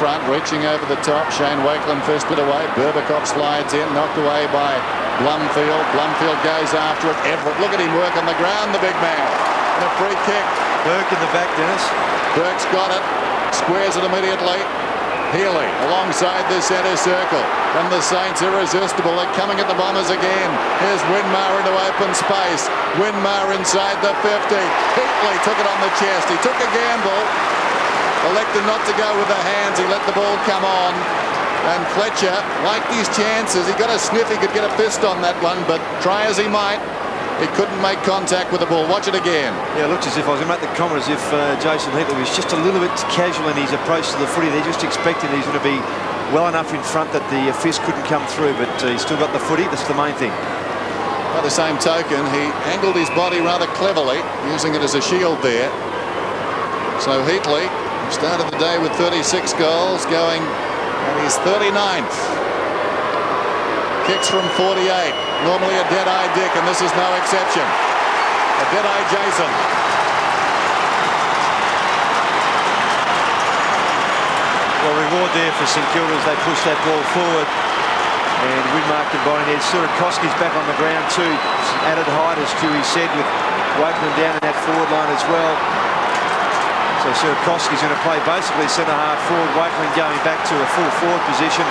front, reaching over the top. Shane Wakeland fisted away. Burbakov slides in, knocked away by Blumfield. Blumfield goes after it. Everett, look at him work on the ground, the big man. And a free kick. Burke in the back, Dennis. Burke's got it. Squares it immediately. Healy alongside the centre circle. And the Saints irresistible. They're coming at the Bombers again. Here's Winmar into open space. Winmar inside the 50. Heatley took it on the chest. He took a gamble. Elected not to go with the hands. He let the ball come on. And Fletcher liked his chances. He got a sniff. He could get a fist on that one. But try as he might, he couldn't make contact with the ball. Watch it again. Yeah, it looks as if I was going to make the comment as if Jason Heatley was just a little bit casual in his approach to the footy. They're just expecting he's going to be well enough in front that the fist couldn't come through, but he's still got the footy. That's the main thing. By the same token, he angled his body rather cleverly, using it as a shield there. So Heatley started the day with 36 goals, going at his 39th. Kicks from 48. Normally a dead-eye Dick, and this is no exception. A dead-eye Jason. Well, reward there for St Kilda as they push that ball forward. And Winmar combining there. Surakoski's back on the ground too. Some added height, as Stewie said, with Wakeland down in that forward line as well. So Surakoski's going to play basically centre-half forward. Wakeland going back to a full forward position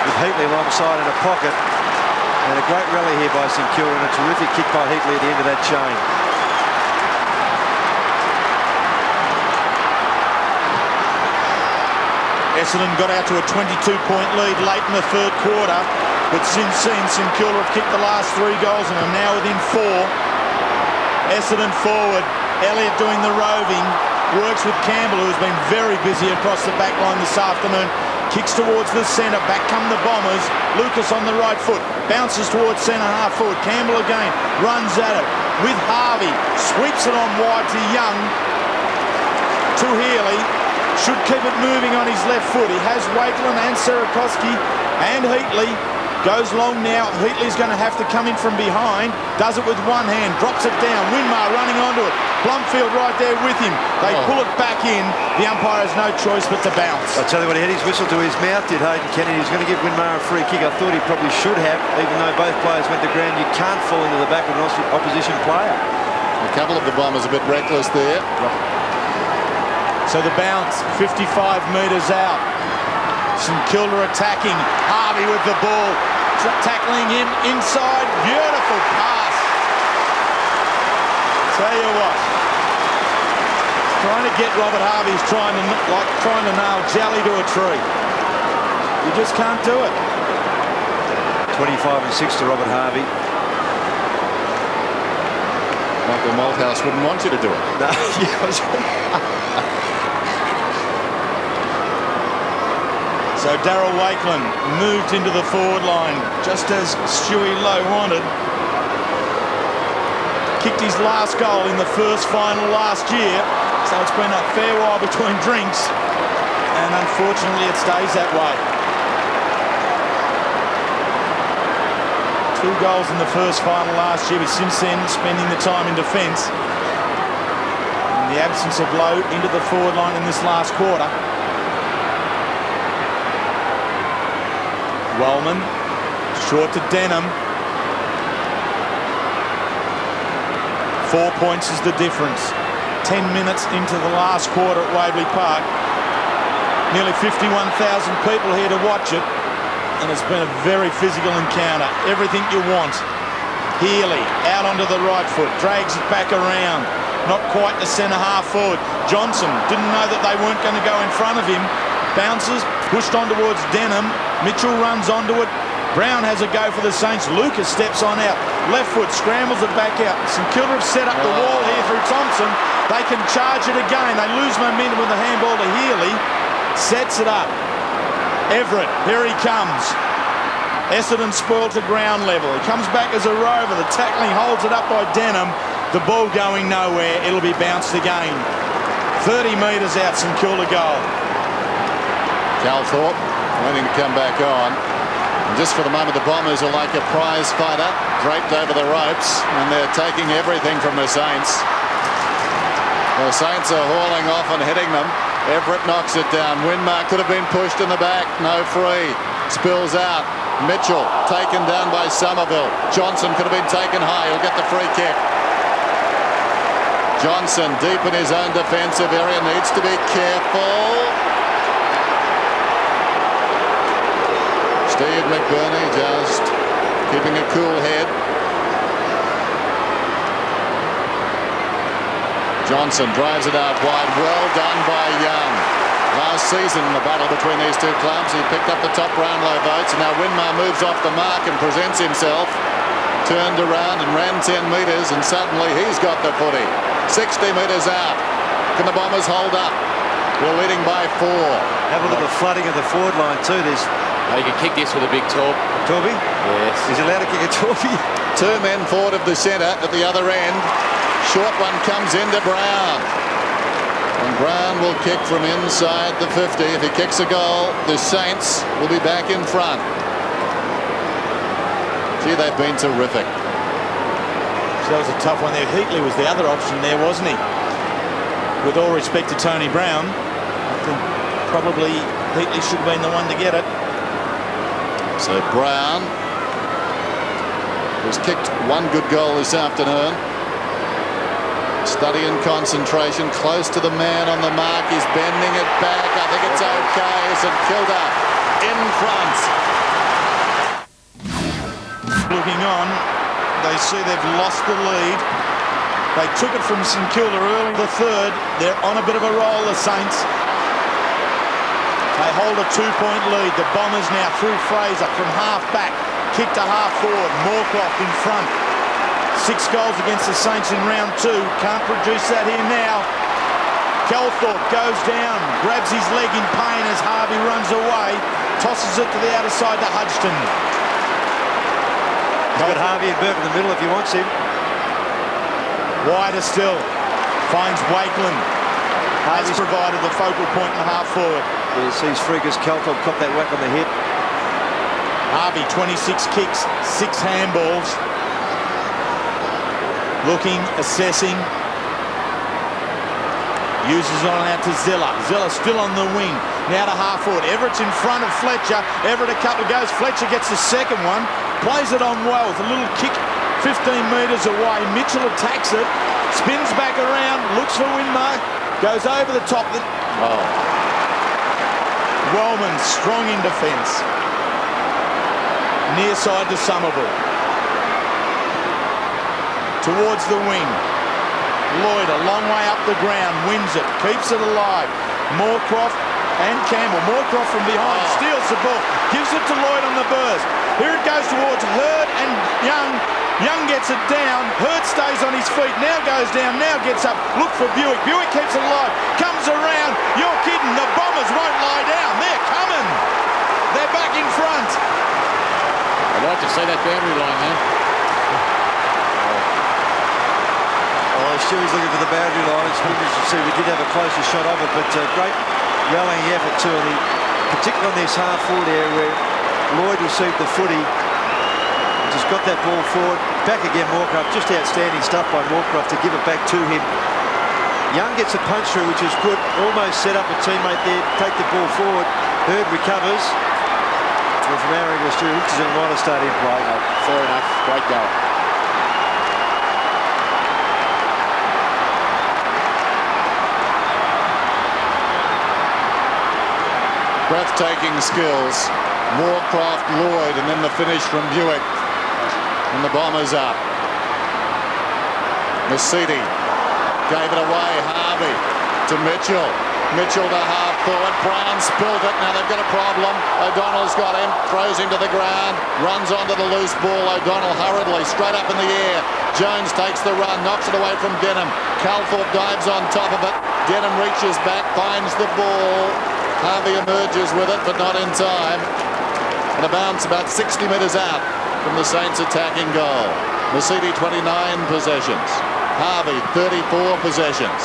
with Heatley alongside in a pocket. And a great rally here by St Kilda and a terrific kick by Heatley at the end of that chain. Essendon got out to a 22-point lead late in the third quarter, but since then St Kilda have kicked the last 3 goals and are now within 4. Essendon forward, Elliott doing the roving, works with Campbell, who's been very busy across the back line this afternoon. Kicks towards the centre, back come the Bombers. Lucas on the right foot, bounces towards centre-half forward. Campbell again, runs at it with Harvey, sweeps it on wide to Young, to Healy. Should keep it moving on his left foot. He has Wakeland and Sarakoski and Heatley. Goes long now. Heatley's going to have to come in from behind. Does it with one hand. Drops it down. Winmar running onto it. Blumfield right there with him. They pull it back in. The umpire has no choice but to bounce. I'll tell you what, he had his whistle to his mouth, did Hayden Kennedy. He was going to give Winmar a free kick. I thought he probably should have, even though both players went to ground. You can't fall into the back of an opposition player. A couple of the Bombers a bit reckless there. So the bounce, 55 metres out. St Kilda attacking. Harvey with the ball. Tackling him inside. Beautiful pass. Tell you what. Trying to get Robert Harvey's trying to nail jelly to a tree. You just can't do it. 25 and 6 to Robert Harvey. Michael Malthouse wouldn't want you to do it. No, So Darryl Wakeland moved into the forward line, just as Stewie Lowe wanted. Kicked his last goal in the first final last year, so it's been a fair while between drinks, and unfortunately it stays that way. 2 goals in the first final last year, but since then spending the time in defence. In the absence of Lowe into the forward line in this last quarter. Wellman, short to Denham. 4 points is the difference. 10 minutes into the last quarter at Waverley Park. Nearly 51,000 people here to watch it. And it's been a very physical encounter. Everything you want. Healy out onto the right foot. Drags it back around. Not quite the centre-half forward. Johnson didn't know that they weren't going to go in front of him. Bounces, pushed on towards Denham. Mitchell runs onto it. Brown has a go for the Saints. Lucas steps on out. Left foot, scrambles it back out. St Kilda have set up the wall here through Thompson. They can charge it again. They lose momentum with the handball to Healy. Sets it up. Everett, here he comes. Essendon spoiled to ground level. He comes back as a rover. The tackling holds it up by Denham. The ball going nowhere. It'll be bounced again. 30 metres out, St Kilda goal. Calthorpe waiting to come back on. And just for the moment, the Bombers are like a prize fighter draped over the ropes, and they're taking everything from the Saints. The Saints are hauling off and hitting them. Everett knocks it down. Winmar could have been pushed in the back. No free. Spills out. Mitchell taken down by Somerville. Johnson could have been taken high. He'll get the free kick. Johnson deep in his own defensive area. Needs to be careful. Steve McBurney just keeping a cool head. Johnson drives it out wide. Well done by Young. Last season in the battle between these two clubs, he picked up the top Brownlow votes. And now Winmar moves off the mark and presents himself. Turned around and ran 10 metres, and suddenly he's got the footy. 60 metres out. Can the Bombers hold up? We're leading by 4. Have a look at the flooding of the forward line too. There's You can kick this with a big torp. Torby? Yes. He's allowed to kick a Torby. 2 men forward of the centre at the other end. Short one comes into Brown. And Brown will kick from inside the 50. If he kicks a goal, the Saints will be back in front. Gee, they've been terrific. So that was a tough one there. Heatley was the other option there, wasn't he? With all respect to Tony Brown, I think probably Heatley should have been the one to get it. So Brown has kicked 1 good goal this afternoon. Study and concentration, close to the man on the mark. He's bending it back. I think it's okay. St Kilda in front. Looking on, they see they've lost the lead. They took it from St Kilda early. The third, they're on a bit of a roll, the Saints. They hold a 2-point lead. The Bombers now through Fraser from half back. Kick to half forward. Moorcroft in front. 6 goals against the Saints in round 2. Can't produce that here now. Calthorpe goes down. Grabs his leg in pain as Harvey runs away. Tosses it to the outer side to Hudgton. He's got Harvey and Burke in the middle if he wants him. Wider still. Finds Wakeland. Has provided the focal point in the half forward. He sees Freakus Calthorpe cop that whack on the hip. Harvey, 26 kicks, 6 handballs. Looking, assessing. Uses it on out to Zilla. Zilla still on the wing. Now to half forward. Everett's in front of Fletcher. Everett a couple of goes. Fletcher gets the second one. Plays it on well with a little kick 15 metres away. Mitchell attacks it. Spins back around. Looks for Winmar. Goes over the top. Oh. Wellman strong in defence. Near side to Somerville. Towards the wing. Lloyd a long way up the ground. Wins it. Keeps it alive. Moorcroft and Campbell. Moorcroft from behind. Steals the ball. Gives it to Lloyd on the burst. Here it goes towards Hurd and Young. Young gets it down. Hurd stays on his feet. Now goes down. Now gets up. Look for Buick. Buick keeps it alive. Comes around. You're kidding. The Bombers won't lie down. They're coming. They're back in front. I'd like to see that boundary line there. Oh, Stewie's looking for the boundary line. It's good to see we did have a closer shot of it, but great rallying effort too. And particularly on this half forward area where Lloyd received the footy. Just got that ball forward. Back again, Moorcroft. Just outstanding stuff by Moorcroft to give it back to him. Young gets a punch through, which is good. Almost set up a teammate there. Take the ball forward. Hurd recovers. Well, from our angle, Stu, this is a minor stadium play. Fair enough. Great goal. Breathtaking skills. Moorcroft, Lloyd, and then the finish from Buick. And the Bombers up. Mercedes gave it away. Harvey to Mitchell. Mitchell to half forward. Brown spilled it. Now they've got a problem. O'Donnell's got him. Throws him to the ground. Runs onto the loose ball. O'Donnell hurriedly straight up in the air. Jones takes the run. Knocks it away from Denham. Calthorpe dives on top of it. Denham reaches back. Finds the ball. Harvey emerges with it, but not in time. And a bounce about 60 metres out from the Saints attacking goal. Mercedes 29 possessions. Harvey 34 possessions.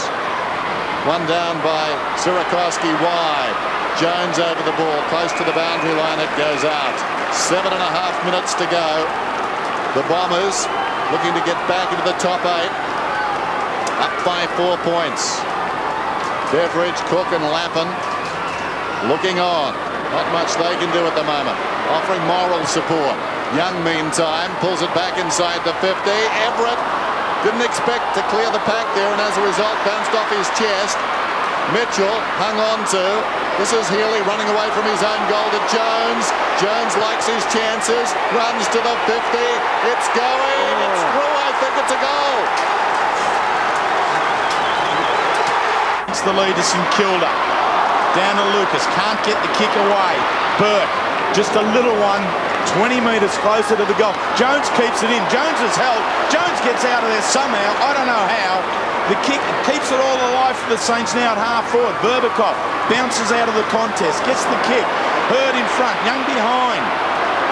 One down by Sierakowski wide. Jones over the ball, close to the boundary line. It goes out. 7.5 minutes to go. The Bombers looking to get back into the top 8. Up by 4 points. Beveridge, Cook and Lappin looking on. Not much they can do at the moment. Offering moral support. Young, meantime, pulls it back inside the 50. Everett didn't expect to clear the pack there, and as a result bounced off his chest. Mitchell hung on to. This is Healy running away from his own goal to Jones. Jones likes his chances, runs to the 50. It's going. It's through. I think it's a goal. It's the lead to St Kilda. Down to Lucas. Can't get the kick away. Burke, just a little one. 20 metres closer to the goal. Jones keeps it in. Jones is held. Jones gets out of there somehow. I don't know how. The kick keeps it all alive for the Saints now at half forward. Berbatov bounces out of the contest. Gets the kick. Hurd in front. Young behind.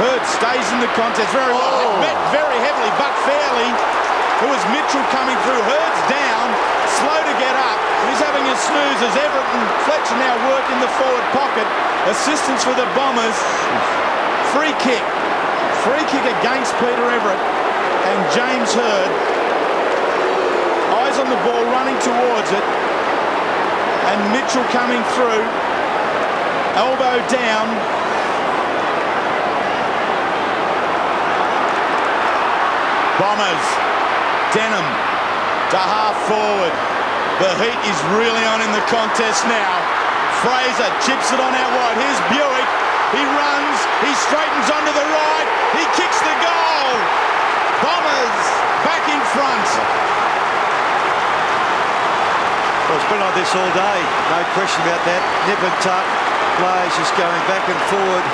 Hurd stays in the contest very well. Met very heavily but fairly. It was Mitchell coming through. Hurd's down. Slow to get up. He's having a snooze as Everett and Fletcher now work in the forward pocket. Assistance for the Bombers. Free kick. Free kick against Peter Everett and James Hurd. Eyes on the ball, running towards it. And Mitchell coming through. Elbow down. Bombers. Denham to half forward. The heat is really on in the contest now. Fraser chips it on out wide. Here's Buick. He runs, he straightens onto the right, he kicks the goal. Bombers back in front. Well, it's been like this all day, no question about that. Nip and tuck, players just going back and forward.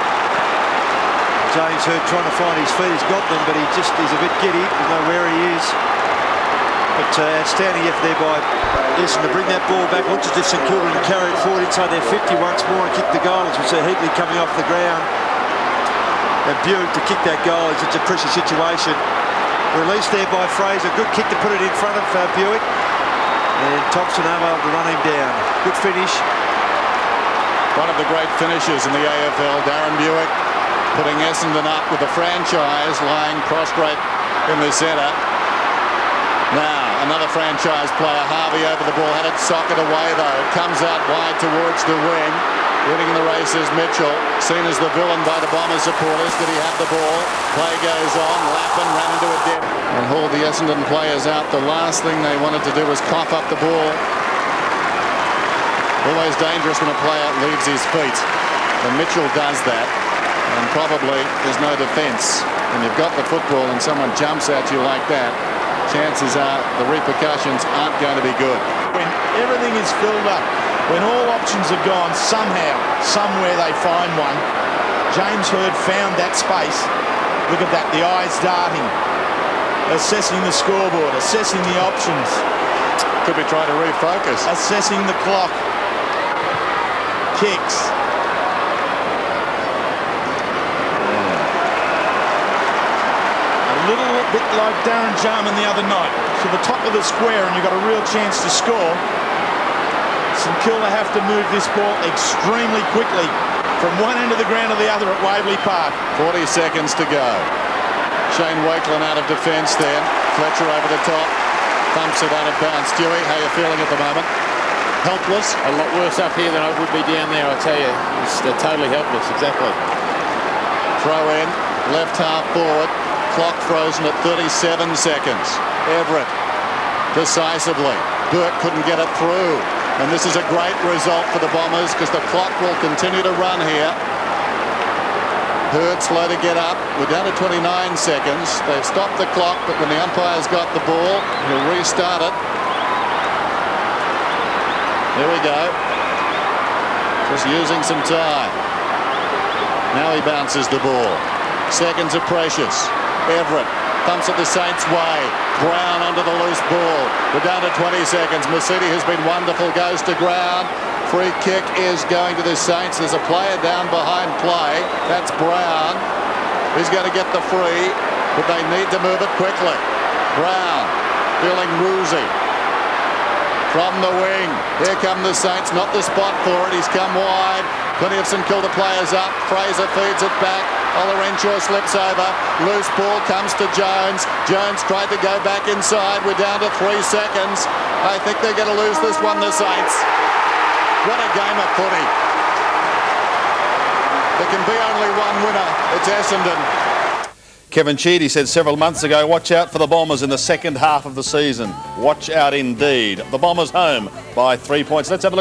James Hurd trying to find his feet, he's got them, but he's a bit giddy, doesn't know where he is. But outstanding effort there by Essendon to bring that ball back. Looks as if St Kilda can carry it forward inside their 50 once more and kick the goal. As we see Heatley coming off the ground. And Buick to kick that goal. It's a pressure situation. Released there by Fraser. Good kick to put it in front of Buick. And Thompson able to run him down. Good finish. One of the great finishers in the AFL, Darren Buick, putting Essendon up with the franchise lying prostrate in the centre. Now, another franchise player, Harvey, over the ball, had it socket away though. It comes out wide towards the wing. Winning the race is Mitchell, seen as the villain by the Bombers supporters. Did he have the ball? Play goes on. Lappin ran into a dip and hauled the Essendon players out. The last thing they wanted to do was cough up the ball. Always dangerous when a player leaves his feet. And Mitchell does that. And probably there's no defence. When you've got the football and someone jumps at you like that, chances are the repercussions aren't going to be good. When everything is filled up, when all options are gone, somehow, somewhere they find one. James Hurd found that space. Look at that, the eyes darting. Assessing the scoreboard, assessing the options. Could be trying to refocus. Assessing the clock. Kicks. A little bit like Darren Jarman the other night. To the top of the square and you've got a real chance to score. St Kilda have to move this ball extremely quickly from one end of the ground to the other at Waverley Park. 40 seconds to go. Shane Wakelin out of defence then. Fletcher over the top. Thumps it out of bounds. Stewie, how are you feeling at the moment? Helpless? A lot worse up here than I would be down there, I tell you. They're totally helpless, exactly. Throw in, left half forward. Clock frozen at 37 seconds. Everett decisively. Burke couldn't get it through. And this is a great result for the Bombers because the clock will continue to run here. Hurd slow to get up. We're down to 29 seconds. They've stopped the clock, but when the umpire's got the ball, he'll restart it. There we go. Just using some time. Now he bounces the ball. Seconds are precious. Everett thumps it the Saints' way. Brown onto the loose ball. We're down to 20 seconds. Mercedes has been wonderful. Goes to ground. Free kick is going to the Saints. There's a player down behind play. That's Brown. He's going to get the free, but they need to move it quickly. Brown feeling woozy. From the wing. Here come the Saints. Not the spot for it. He's come wide. Plenty of St Kilda players up. Fraser feeds it back. Olorenshaw slips over. Loose ball comes to Jones. Jones tried to go back inside. We're down to 3 seconds. I think they're going to lose this one, the Saints. What a game of footy. There can be only one winner. It's Essendon. Kevin Cheedy said several months ago, watch out for the Bombers in the second half of the season. Watch out indeed. The Bombers home by 3 points. Let's have a look.